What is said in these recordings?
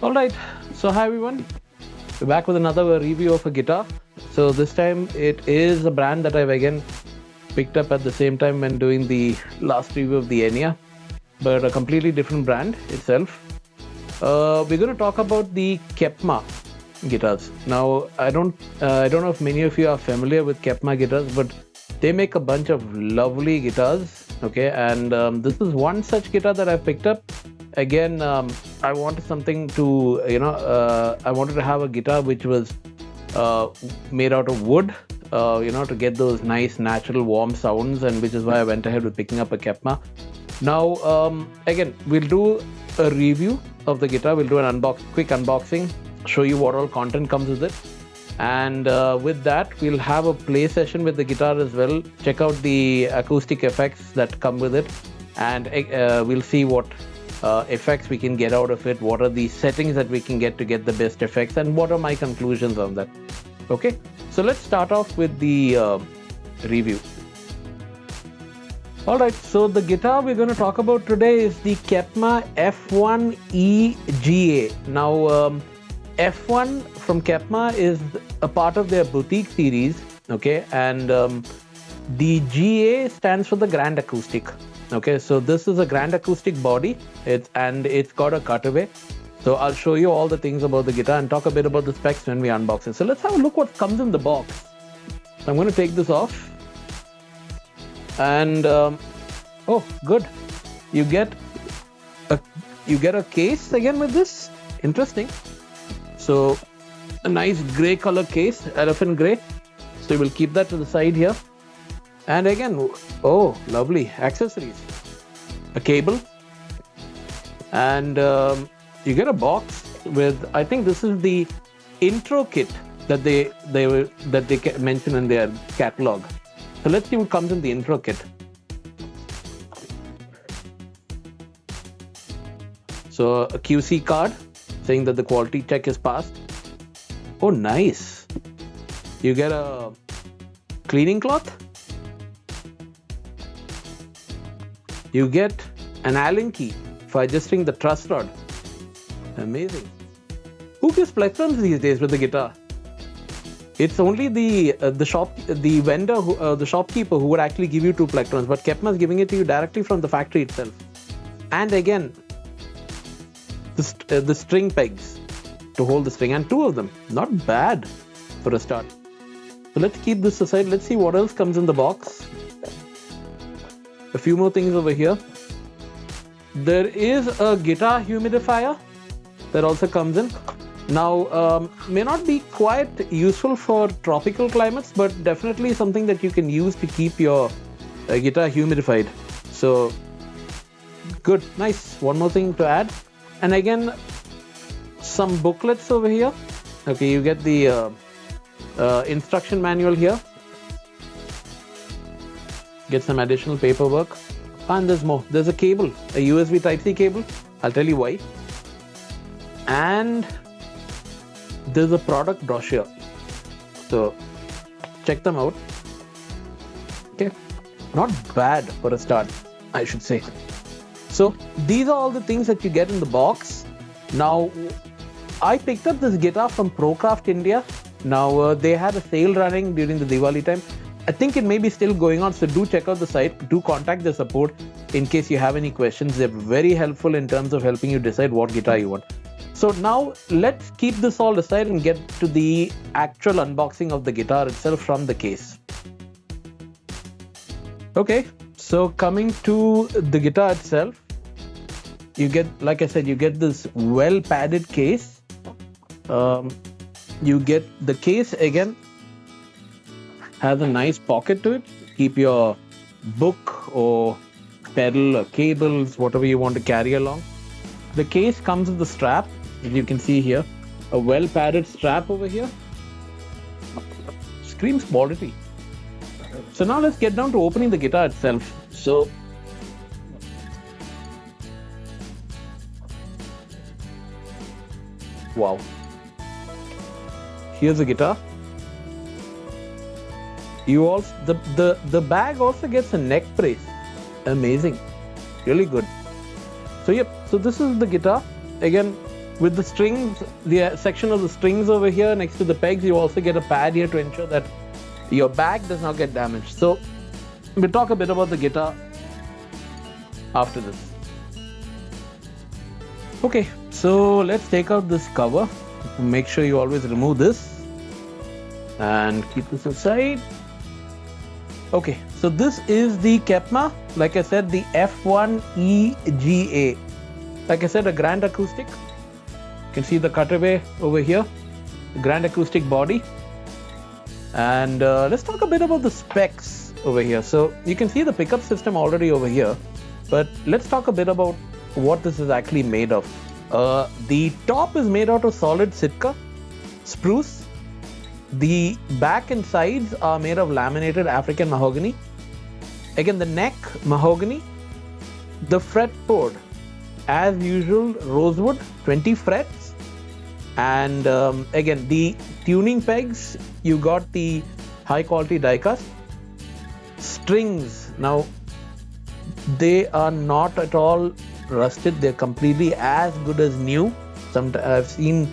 Alright, so hi everyone, we're back with another review of a guitar. So this time it is a brand that I've again picked up at the same time when doing the last review of the Enya, but a completely different brand itself. We're going to talk about the Kepma guitars. Now I don't know if many of you are familiar with Kepma guitars, but they make a bunch of lovely guitars. Okay, and this is one such guitar that I've picked up. Again, I wanted something to, I wanted to have a guitar which was made out of wood, to get those nice natural warm sounds, and which is why I went ahead with picking up a Kepma. Now, again, we'll do a review of the guitar. We'll do an quick unboxing, show you what all content comes with it. And with that, we'll have a play session with the guitar as well. Check out the acoustic effects that come with it, and we'll see what effects we can get out of it, what are the settings that we can get to get the best effects, and what are my conclusions on that. Okay, so let's start off with the review. Alright, so the guitar we're going to talk about today is the Kepma F1 E GA. Now, F1 from Kepma is a part of their boutique series, okay, and the GA stands for the Grand Acoustic. Okay, so this is a Grand Acoustic body, it's got a cutaway. So I'll show you all the things about the guitar and talk a bit about the specs when we unbox it. So let's have a look what comes in the box. So I'm going to take this off, and oh, good, you get a case again with this. Interesting. So a nice gray color case, elephant gray. So we'll keep that to the side here. And again, oh, lovely accessories, a cable, and you get a box with, I think this is the intro kit that they mention in their catalog. So let's see what comes in the intro kit. So a QC card saying that the quality check is passed. Oh, nice. You get a cleaning cloth. You get an Allen key for adjusting the truss rod. Amazing. Who gives plectrums these days with the guitar? It's only the vendor, the shopkeeper who would actually give you 2 plectrums, but Kepma is giving it to you directly from the factory itself. And again, the string pegs to hold the string, and 2 of them. Not bad for a start. So let's keep this aside. Let's see what else comes in the box. A few more things over here. There is a guitar humidifier that also comes in. Now, may not be quite useful for tropical climates, but definitely something that you can use to keep your guitar humidified. So, good, nice. One more thing to add. And again, some booklets over here. Okay, you get the instruction manual here. Get some additional paperwork, and there's more. There's a cable, a USB Type-C cable. I'll tell you why. And there's a product brochure. So check them out. Okay, not bad for a start, I should say. So these are all the things that you get in the box. Now, I picked up this guitar from ProCraft India. Now they had a sale running during the Diwali time. I think it may be still going on, so do check out the site, do contact the support in case you have any questions. They're very helpful in terms of helping you decide what guitar you want. So now let's keep this all aside and get to the actual unboxing of the guitar itself from the case. Okay, so coming to the guitar itself, you get, like I said, you get this well padded case. You get the case again. Has a nice pocket to it. Keep your book or pedal or cables, whatever you want to carry along. The case comes with the strap, as you can see here. A well padded strap over here. Screams quality. So now let's get down to opening the guitar itself. So wow. Here's the guitar. You also the bag also gets a neck brace. Amazing, really good. So yep, so this is the guitar. Again, With the strings, the section of the strings over here next to the pegs, you also get a pad here to ensure that your bag does not get damaged. So we'll talk a bit about the guitar after this. Okay, so let's take out this cover. Make sure you always remove this and keep this aside. Okay, so this is the Kepma, like I said, the F1 E GA. Like I said, a Grand Acoustic. You can see the cutaway over here, the Grand Acoustic body. And let's talk a bit about the specs over here. So you can see the pickup system already over here, but let's talk a bit about what this is actually made of. The top is made out of solid Sitka, spruce. The back and sides are made of laminated African mahogany. Again, the neck, mahogany. The fretboard, as usual, rosewood, 20 frets. And again, the tuning pegs, you got the high quality die cast. Strings, now they are not at all rusted. They're completely as good as new. I've seen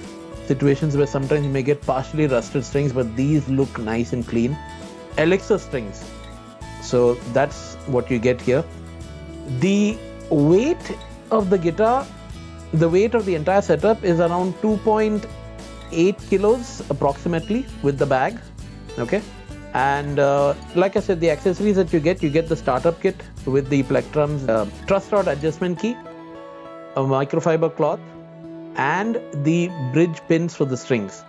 situations where sometimes you may get partially rusted strings, but these look nice and clean. Elixir strings, so that's what you get here. The weight of the guitar, the weight of the entire setup is around 2.8 kilos approximately with the bag. Okay, and like I said, the accessories that you get the startup kit with the plectrums, truss rod adjustment key, a microfiber cloth, and the bridge pins for the strings.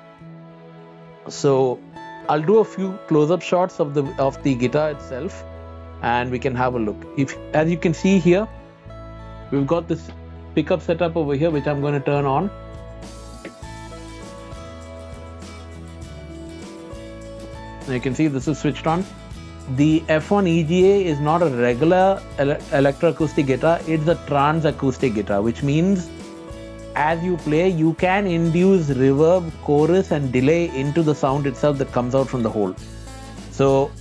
So I'll do a few close-up shots of the guitar itself, and we can have a look. As you can see here, we've got this pickup setup over here, which I'm going to turn on. Now you can see this is switched on. The F1 E GA is not a regular electroacoustic guitar, it's a trans-acoustic guitar, which means as you play, you can induce reverb, chorus and delay into the sound itself that comes out from the hole. So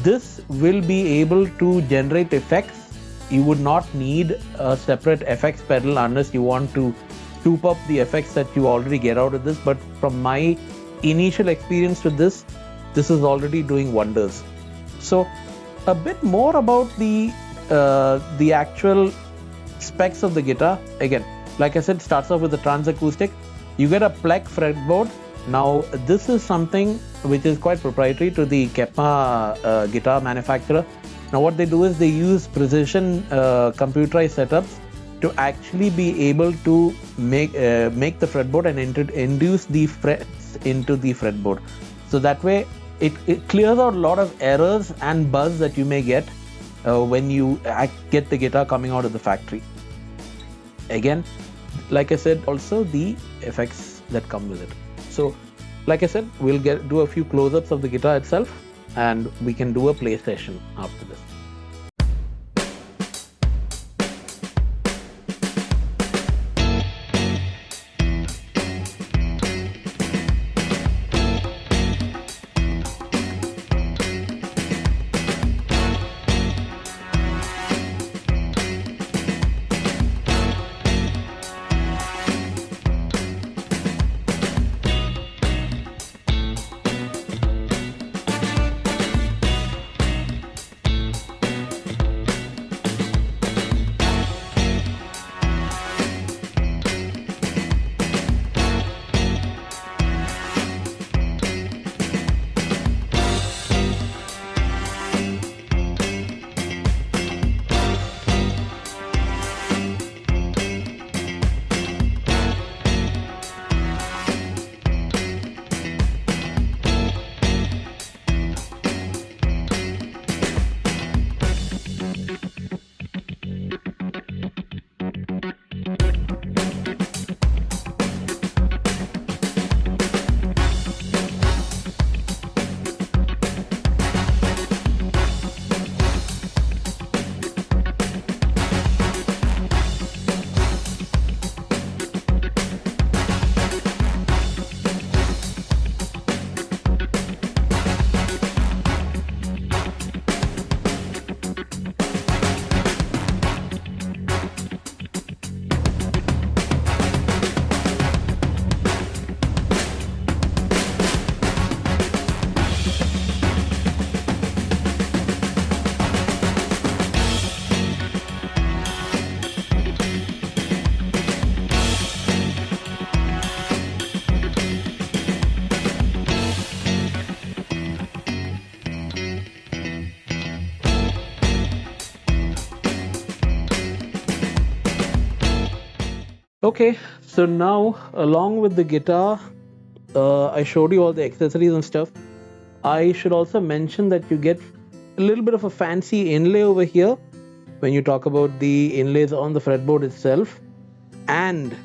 this will be able to generate effects. You would not need a separate effects pedal unless you want to soup up the effects that you already get out of this. But from my initial experience with this is already doing wonders. So a bit more about the actual specs of the guitar. Again, like I said, starts off with the trans-acoustic. You get a PLEK fretboard. Now this is something which is quite proprietary to the Kepma guitar manufacturer. Now what they do is they use precision computerized setups to actually be able to make the fretboard and induce the frets into the fretboard. So that way it clears out a lot of errors and buzz that you may get when you get the guitar coming out of the factory. Again, like I said, also the effects that come with it. So like I said, we'll do a few close-ups of the guitar itself, and we can do a play session after this. Okay, so now along with the guitar, I showed you all the accessories and stuff. I should also mention that you get a little bit of a fancy inlay over here when you talk about the inlays on the fretboard itself. And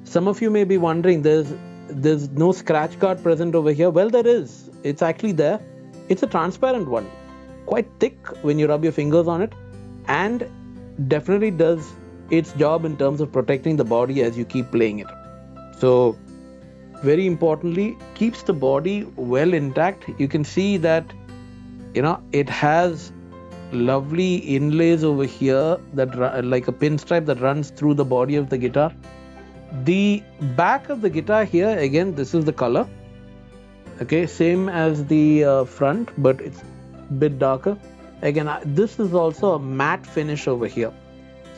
some of you may be wondering, there's no scratch guard present over here. Well, there is. It's actually there. It's a transparent one, quite thick when you rub your fingers on it, and definitely does its job in terms of protecting the body as you keep playing it. So very importantly, keeps the body well intact. You can see that, you know, it has lovely inlays over here that like a pinstripe that runs through the body of the guitar. The back of the guitar here, again, this is the color. Okay, same as the front, but it's a bit darker. Again, this is also a matte finish over here.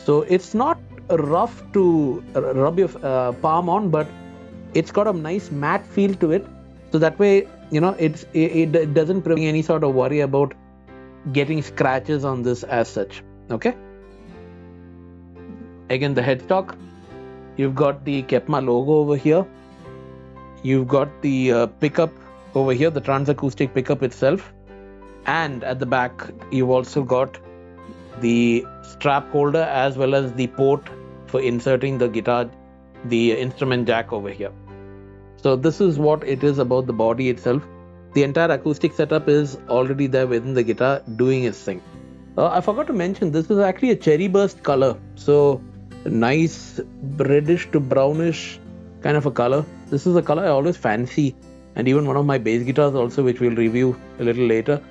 So it's not rough to rub your palm on, but it's got a nice matte feel to it. So that way, you know, it doesn't bring any sort of worry about getting scratches on this as such. Okay. Again, the headstock, you've got the Kepma logo over here. You've got the pickup over here, the Transacoustic pickup itself. And at the back, you've also got the strap holder as well as the port for inserting the guitar, the instrument jack over here. So this is what it is about the body itself. The entire acoustic setup is already there within the guitar doing its thing. I forgot to mention, this is actually a cherry burst color. So nice reddish to brownish kind of a color. This is a color I always fancy, and even one of my bass guitars also, which we'll review a little later,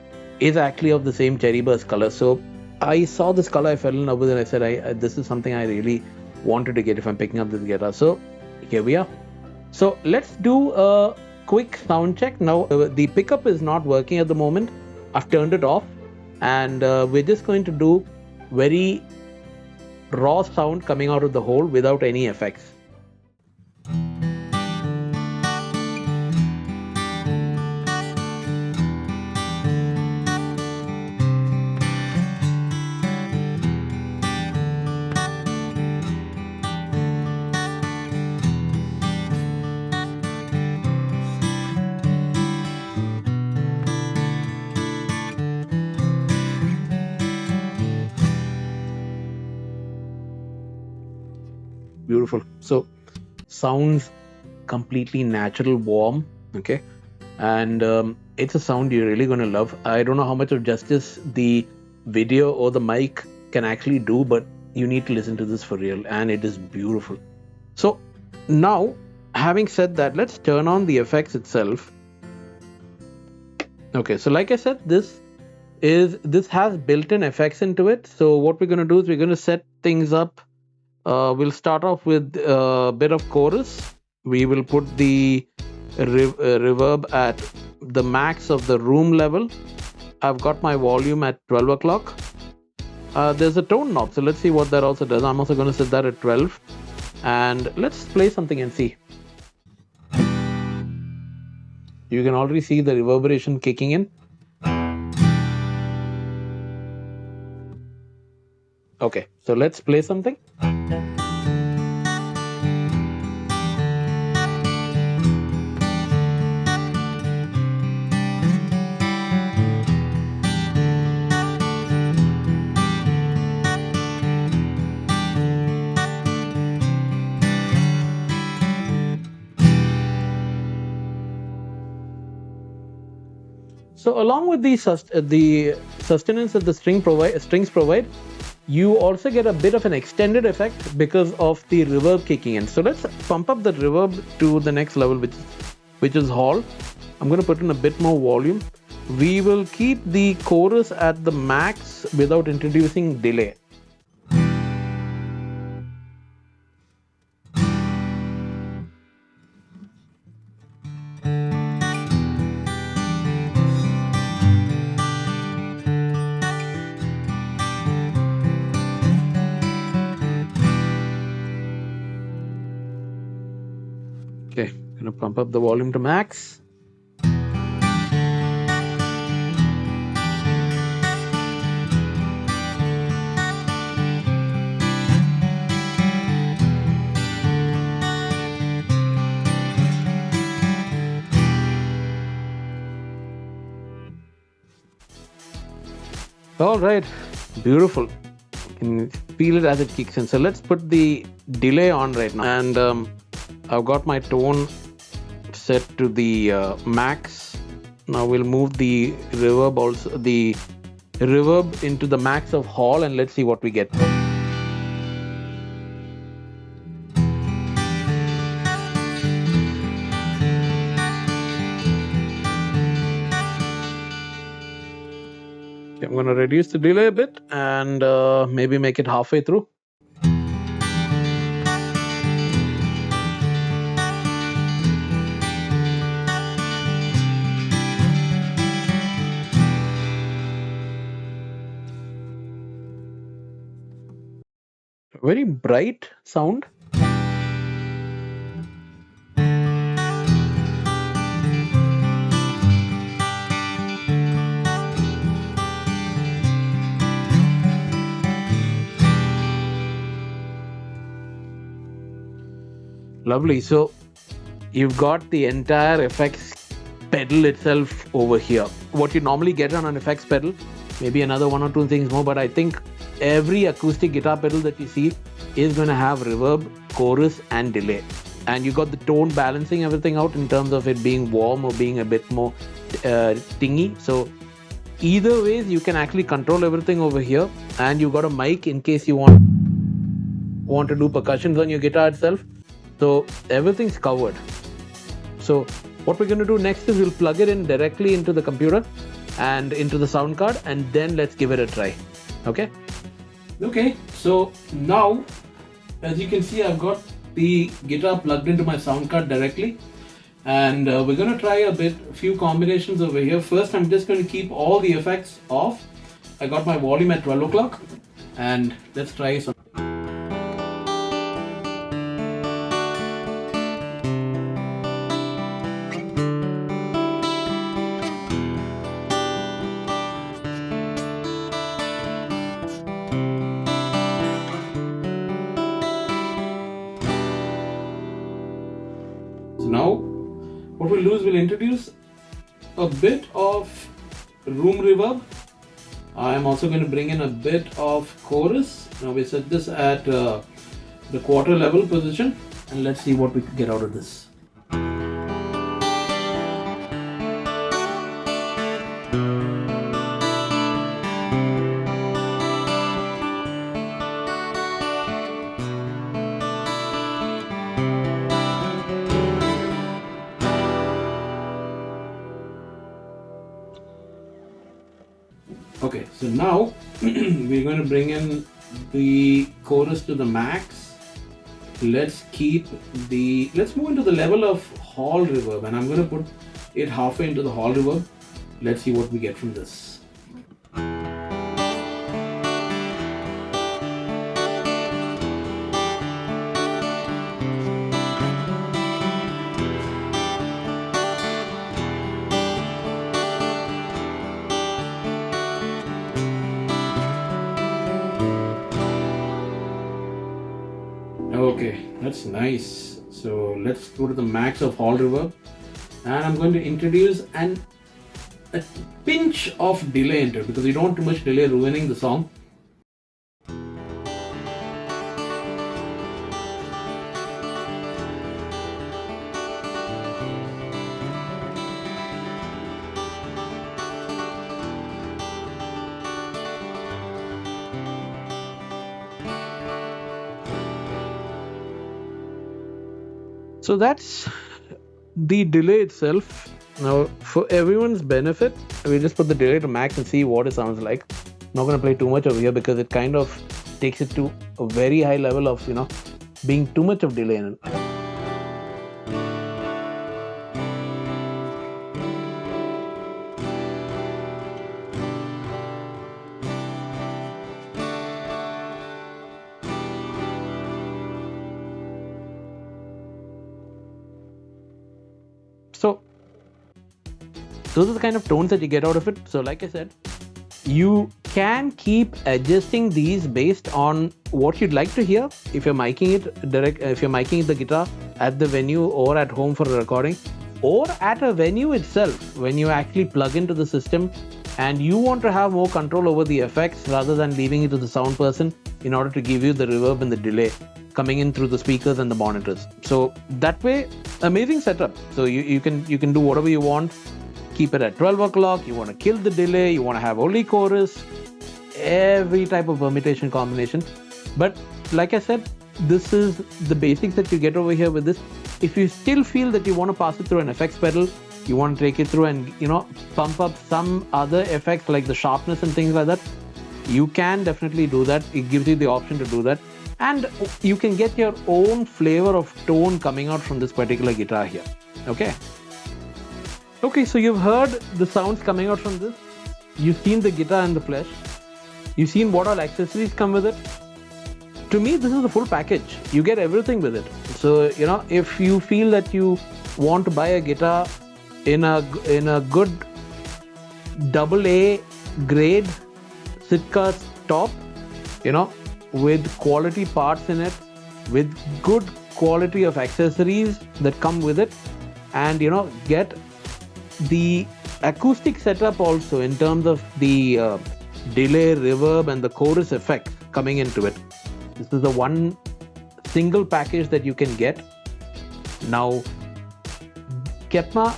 is actually of the same cherry burst color. So I saw this color, I fell in love with it, and I said, this is something I really wanted to get if I'm picking up this guitar. So here we are. So let's do a quick sound check. Now the pickup is not working at the moment. I've turned it off, and we're just going to do very raw sound coming out of the hole without any effects. Beautiful. So sounds completely natural, warm. Okay, and it's a sound you're really going to love. I don't know how much of justice the video or the mic can actually do, but you need to listen to this for real, and it is beautiful. So now, having said that, let's turn on the effects itself. Okay, so like I said, this has built-in effects into it. So what we're going to do is we're going to set things up. We'll start off with a bit of chorus. We will put the reverb at the max of the room level. I've got my volume at 12 o'clock. There's a tone knob, so let's see what that also does. I'm also going to set that at 12. And let's play something and see. You can already see the reverberation kicking in. Okay, so let's play something. So along with the sustenance that the strings provide, you also get a bit of an extended effect because of the reverb kicking in. So let's pump up the reverb to the next level, which is hall. I'm going to put in a bit more volume. We will keep the chorus at the max without introducing delay. Okay, gonna pump up the volume to max. All right, beautiful. You can feel it as it kicks in. So let's put the delay on right now. And I've got my tone set to the max. Now we'll move the reverb also, the reverb into the max of hall, and let's see what we get. I'm going to reduce the delay a bit and maybe make it halfway through. Very bright sound. Lovely. So you've got the entire effects pedal itself over here. What you normally get on an effects pedal, maybe another one or two things more, but I think every acoustic guitar pedal that you see is going to have reverb, chorus and delay. And you got the tone balancing everything out in terms of it being warm or being a bit more tingy. So either ways you can actually control everything over here, and you got a mic in case you want to do percussions on your guitar itself. So everything's covered. So what we're going to do next is we'll plug it in directly into the computer and into the sound card, and then let's give it a try. Okay, so now as you can see, I've got the guitar plugged into my sound card directly, and we're going to try a few combinations over here. First, I'm just going to keep all the effects off. I got my volume at 12 o'clock, and let's try some. Now what we'll do is we'll introduce a bit of room reverb. I'm also going to bring in a bit of chorus. Now we set this at the quarter level position, and let's see what we can get out of this. Okay, so now we're going to bring in the chorus to the max. Let's move into the level of hall reverb, and I'm going to put it halfway into the hall reverb. Let's see what we get from this. Okay, that's nice. So let's go to the max of hall reverb, and I'm going to introduce a pinch of delay into it, because you don't want too much delay ruining the song. So that's the delay itself. Now for everyone's benefit, we just put the delay to max and see what it sounds like. Not going to play too much over here because it kind of takes it to a very high level of, being too much of delay in it. So those are the kind of tones that you get out of it. So like I said, you can keep adjusting these based on what you'd like to hear. If you're miking it the guitar at the venue or at home for a recording, or at a venue itself when you actually plug into the system and you want to have more control over the effects rather than leaving it to the sound person in order to give you the reverb and the delay coming in through the speakers and the monitors. So that way, amazing setup. So you can do whatever you want. Keep it at 12 o'clock. You want to kill the delay. You want to have only chorus. Every type of permutation combination. But like I said, this is the basics that you get over here with this. If you still feel that you want to pass it through an effects pedal, you want to take it through and pump up some other effects like the sharpness and things like that, you can definitely do that. It gives you the option to do that, and you can get your own flavor of tone coming out from this particular guitar here. Okay, so you've heard the sounds coming out from this. You've seen the guitar in the flesh. You've seen what all accessories come with it. To me, this is the full package. You get everything with it. So if you feel that you want to buy a guitar in a good AA grade Sitka top, with quality parts in it, with good quality of accessories that come with it, and get the acoustic setup also in terms of the delay, reverb, and the chorus effects coming into it. This is the one single package that you can get. Now, Kepma,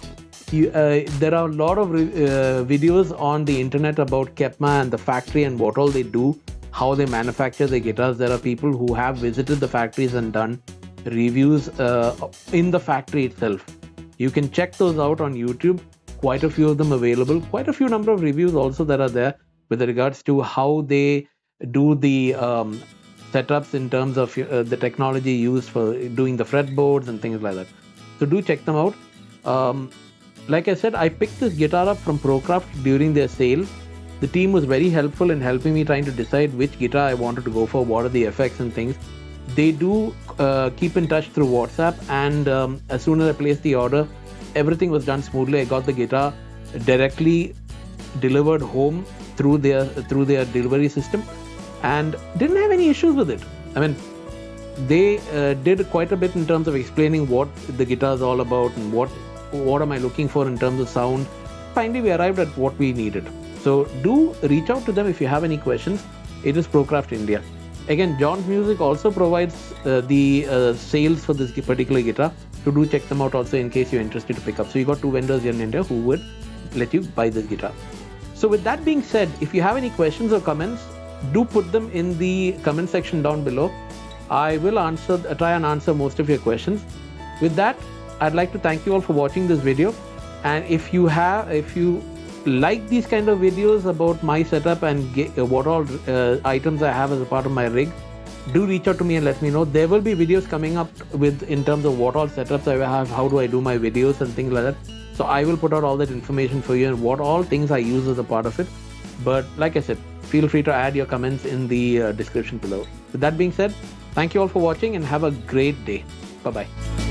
there are a lot of videos on the internet about Kepma and the factory and what all they do, how they manufacture the guitars. There are people who have visited the factories and done reviews in the factory itself. You can check those out on YouTube. Quite a few of them available. Quite a few number of reviews also that are there with regards to how they do the setups in terms of the technology used for doing the fretboards and things like that. So do check them out. Like I said, I picked this guitar up from ProCraft during their sale. The team was very helpful in helping me trying to decide which guitar I wanted to go for, what are the effects and things. They do keep in touch through WhatsApp, and as soon as I placed the order, everything was done smoothly. I got the guitar directly delivered home through their delivery system and didn't have any issues with it. I mean, they did quite a bit in terms of explaining what the guitar is all about and what am I looking for in terms of sound. Finally, we arrived at what we needed. So do reach out to them if you have any questions. It is ProCraft India. Again, John's Music also provides the sales for this particular guitar. So do check them out also in case you're interested to pick up. So you got two vendors here in India who would let you buy this guitar. So with that being said, if you have any questions or comments, do put them in the comment section down below. I will try and answer most of your questions. With that, I'd like to thank you all for watching this video. And if you like these kind of videos about my setup and what all items I have as a part of my rig, do reach out to me and let me know. There will be videos coming up in terms of what all setups I have, how do I do my videos and things like that. So I will put out all that information for you and what all things I use as a part of it. But like I said, feel free to add your comments in the description below. With that being said, thank you all for watching and have a great day. Bye-bye.